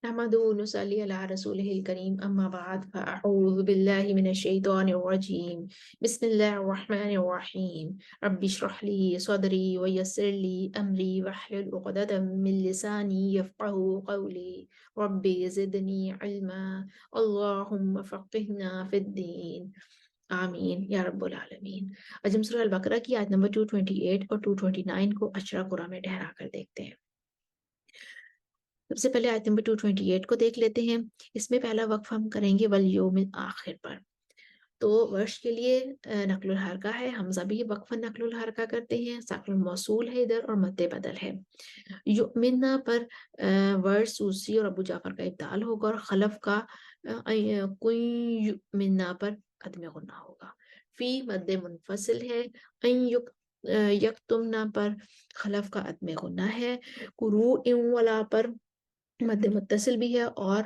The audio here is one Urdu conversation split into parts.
نحمده ونصلي على رسوله الكريم أما بعد فأعوذ بالله من الشيطان الرجيم بسم الله الرحمن الرحيم رب اشرح لي صدري ويسر لي أمري واحلل عقدة من لساني يفقه قولي رب زدني علما اللهم فقهنا في الدين آمین یا رب العالمین۔ آج ہم سورہ البقرہ کی آیت نمبر 228 اور 229 کو اشرا قرآن میں ٹھہرا کر دیکھتے ہیں۔ سب سے پہلے آیت نمبر 228 کو دیکھ لیتے ہیں۔ اس میں پہلا وقف ہم کریں گے والیوم الآخر پر۔ تو ورش کے لیے نقل الحرکہ ہے، حمزہ بھی وقفا نقل الحرکہ کرتے ہیں، ساکن الموصول ہے ادھر اور مد بدل ہے۔ یؤمنہ پر ورش سوسی اور ابو جعفر کا ابدال ہوگا اور خلف کا کوئی یؤمنہ پر عدم غنہ ہوگا۔ فی مد منفصل ہے، یکتمنہ پر خلف کا عدم غنہ ہے، قروء ولا پر مد متصل بھی ہے اور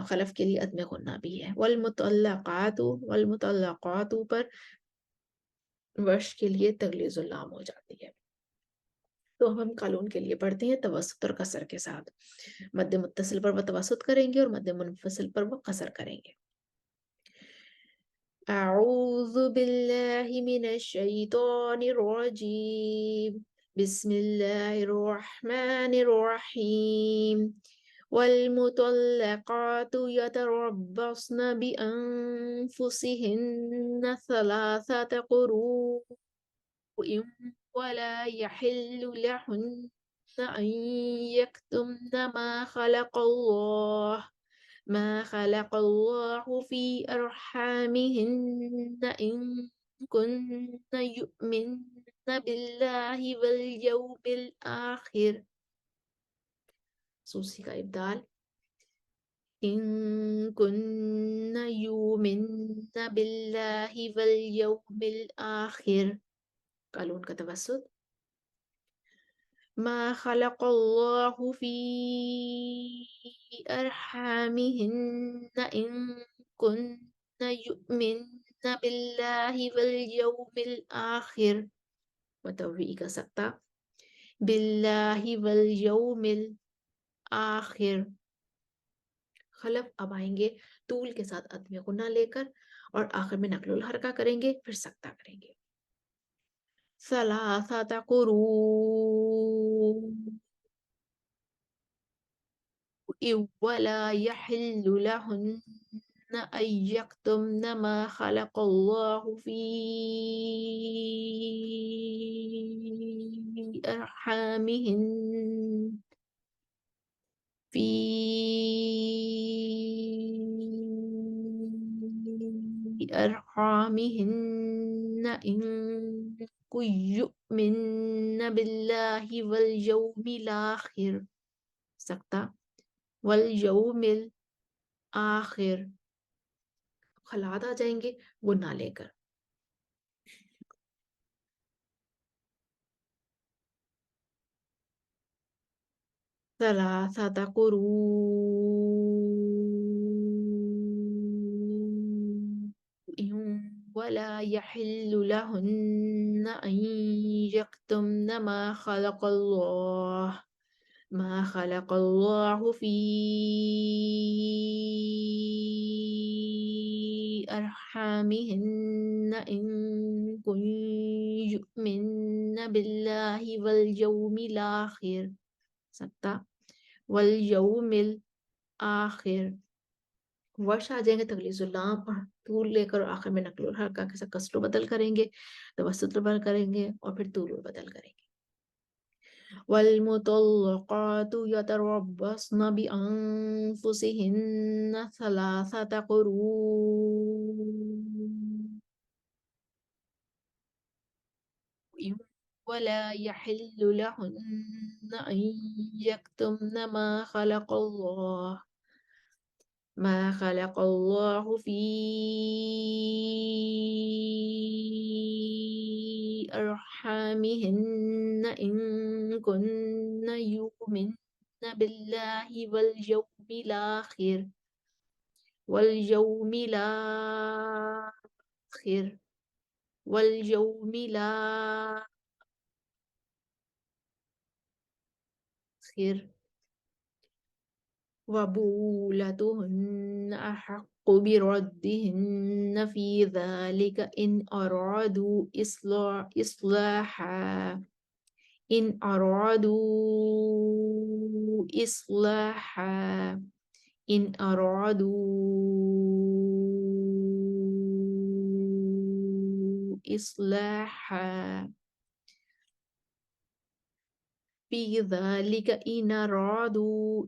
خلف کے لیے عدم غنہ بھی ہے۔ والمطلقات پر ورش کے لیے تغلیظ اللام ہو جاتی ہے۔ تو ہم قالون کے لیے پڑھتے ہیں توسط اور قصر کے ساتھ۔ مد متصل پر وہ توسط کریں گے اور مد منفصل پر وہ قصر کریں گے۔ اعوذ باللہ من الشیطان الرجیم بسم اللہ الرحمن الرحیم والمطلقات يتربصن بأنفسهن ثلاثة قروء ولا يحل لهن أن يكتمن ما خلق الله في أرحامهن إن كن يؤمن بالله واليوم الآخر، سوسی کا ابدال، إن كن يؤمن بالله واليوم الآخر، قالون کا توسط، ما خلق الله في أرحامهن إن كن يؤمن بالله واليوم الآخر، متوئی کا سکتا، بالله واليوم الآخر، خلف اب آئیں گے طول کے ساتھ عدم غنہ لے کر اور آخر میں نقل الحرکہ کریں گے، پھر سکتہ کریں گے۔ ثلاثة قروء ولا يحل لهن أن يكتمن ما خلق الله في أرحامهن إن كن يؤمن بالله واليوم الآخر، سکتہ، والیوم الآخر، خلات آ جائیں گے گناہ لے کر۔ ثلاثة قروء ولا يحل لهن أن يكتمن ما خلق الله في أرحامهن إن كن يؤمن بالله واليوم الآخر، سکتا، والیوم الآخر، ورش آ جائیں گے تغلیظ اللام اور طول لے کر آخر میں نقل الحرکہ کے ساتھ کسر و بدل کریں گے، توسط بدل کریں گے اور پھر طول و بدل کریں گے۔ والمطلقات يتربصن بأنفسهن ثلاثة قروء ولا يحل لهن أن يكتمن ما خلق الله في أرحامهن إن كن يؤمن بالله واليوم الآخر واليوم الآخر واليوم الآخر وبولتهن أحق بردهن في ذلك إن أرادوا إصلاحا إن أرادوا إصلاحا إن أرادوا إصلاحا في ذلك إن أرادوا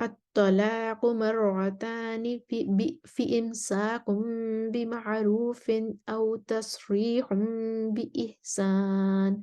الطلاق مرتان في إمساك بمعروف أو تسريح بإحسان।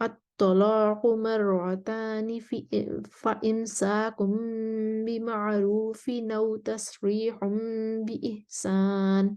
الطلاق مرتان فإمساك بمعروف أو تسريح بإحسان।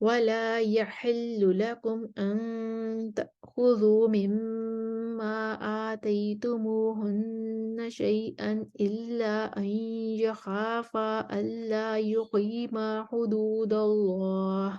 ولا يحل لكم أن تأخذوا مما آتيتموهن شيئا إلا أن يخافا ألا يقيما حدود الله।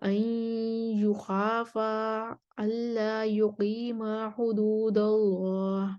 أن يخافا ألا يقيما حدود الله।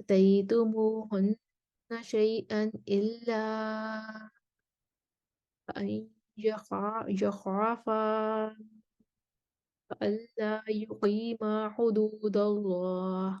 آتيتموهن شيئا إلا أن يخافا ألا يقيما حدود الله।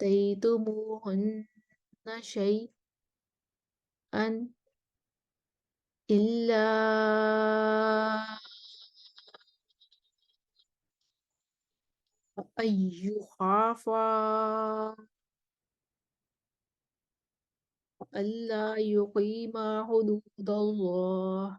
آتيتموهن شيئا إلا أن يخافا ألا يقيما حدود الله.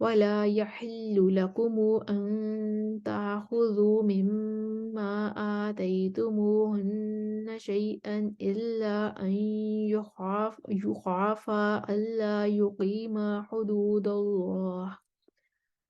ولا يحل لكم أن تأخذوا مما آتيتموهن شيئا إلا أن يخافا ألا يقيما حدود الله.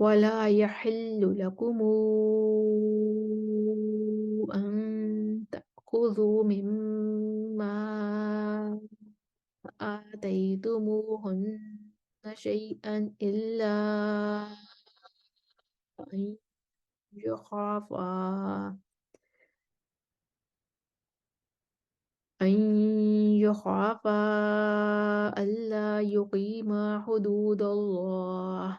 ولا يحل لكم أن تأخذوا مما آتيتموهن شيئا إلا أن يخافا أن يخافا ألا يقيما حدود الله.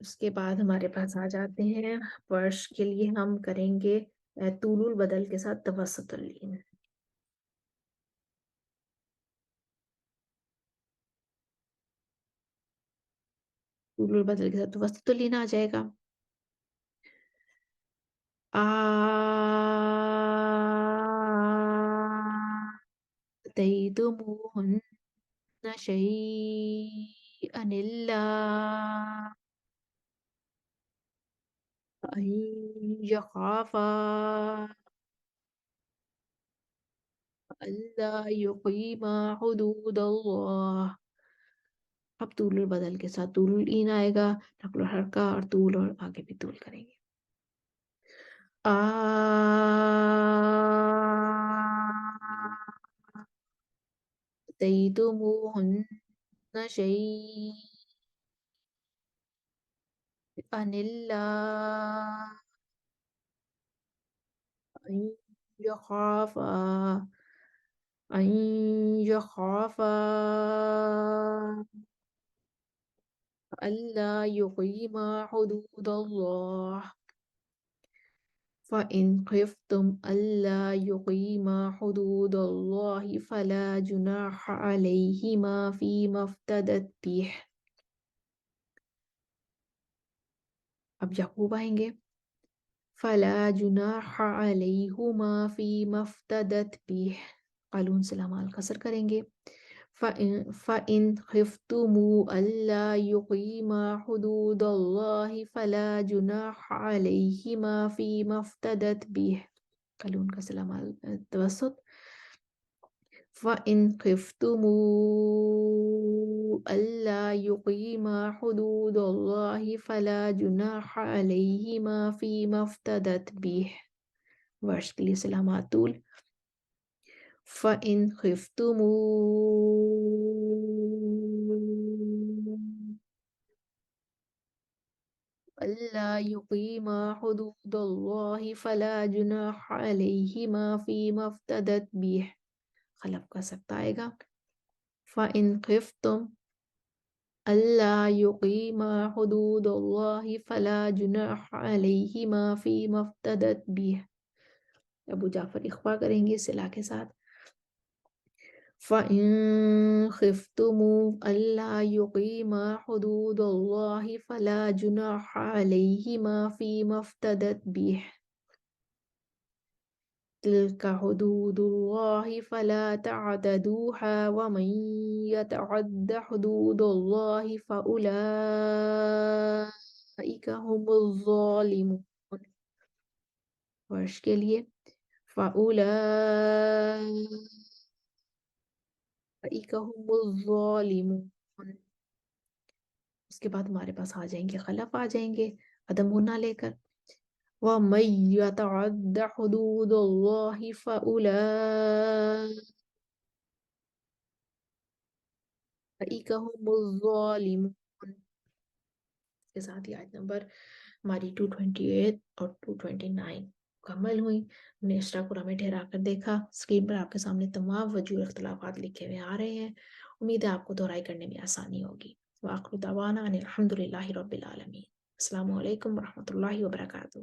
اس کے بعد ہمارے پاس آ جاتے ہیں فرش کے لیے ہم کریں گے طول البدل کے ساتھ توسط اللین. طول البدل کے ساتھ توسط اللین آ جائے گا. آتيتموهن شيئا إلا أن يخافا ألا يقيما حدود الله. اب طول البدل کے ساتھ طول العین آئے گا، نقل و حرکہ اور طول اور آگے بھی طول کریں گے. آتيتموهن شيئا إلا أن يخافا أن يخافا ألا يقيما حدود الله. فإن خفتم ألا يقيما حدود الله فلا جناح عليهما فيما افتدت به. اب یعقوب آئیں گے. فلا جناح عليهما فيما افتدت به، قالون سے لام القصر کریں گے. فَإِنْ خِفْتُمُوا أَلَّا يُقِيمَا حُدُودَ اللَّهِ فَلَا جُنَاحَ عَلَيْهِمَا فِيمَا افْتَدَتْ بِهِ، قالون کا سلام التوسط. فَإِنْ خِفْتُمُوا أَلَّا يُقِيمَا حُدُودَ اللَّهِ فَلَا جُنَاحَ عَلَيْهِمَا فِيمَا افتدت بِهِ. ورش کے لیے سلامات طول. فَإِنْ خِفْتُمُوا أَلَّا يُقِيمَا حُدُودَ اللَّهِ فَلَا جُنَاحَ عَلَيْهِمَا فِيمَا افتدت بِهِ، خلف کا سکتا آئے گا. فَإِنْ خِفْتُمْ أَلَّا يُقِيمَا حُدُودَ اللَّهِ فَلَا جُنَاحَ عَلَيْهِمَا فِيمَا افتدت بِهِ. ابو جعفر اخفا کریں گے صلہ کے ساتھ. فَإِن خِفْتُمُوا أَلَّا يُقِيمَا حُدُودَ اللَّهِ فَلَا جُنَاحَ عَلَيْهِمَا فِيمَا افتدت بِهِ. تِلْكَ حُدُودُ اللَّهِ فَلَا تَعْتَدُوهَا وَمَن يَتَعَدَّ حُدُودَ اللَّهِ فَأُولَئِكَ هُمُ الظَّالِمُونَ. ورش کے لیے فَأُولَئِكَ هُمُ الظَّالِمُونَ. اس کے بعد ہمارے پاس آ جائیں گے خلف آ جائیں گے عدم ہونا لے کر. وَمَن يَتَعَدَّ حُدُودَ اللَّهِ فَأُولَئِكَ هُمُ الظَّالِمُونَ. اس کے ساتھ ہی آیت نمبر ہماری 228 اور 229 مکمل ہوئی. ہم نے اشراق قرآن میں ٹھہرا کر دیکھا. اسکرین پر آپ کے سامنے تمام وجوہ اختلافات لکھے ہوئے آ رہے ہیں. امید ہے آپ کو دہرائی کرنے میں آسانی ہوگی. وآخر دعوانا ان الحمد للہ رب العالمین. السلام علیکم ورحمۃ اللہ وبرکاتہ.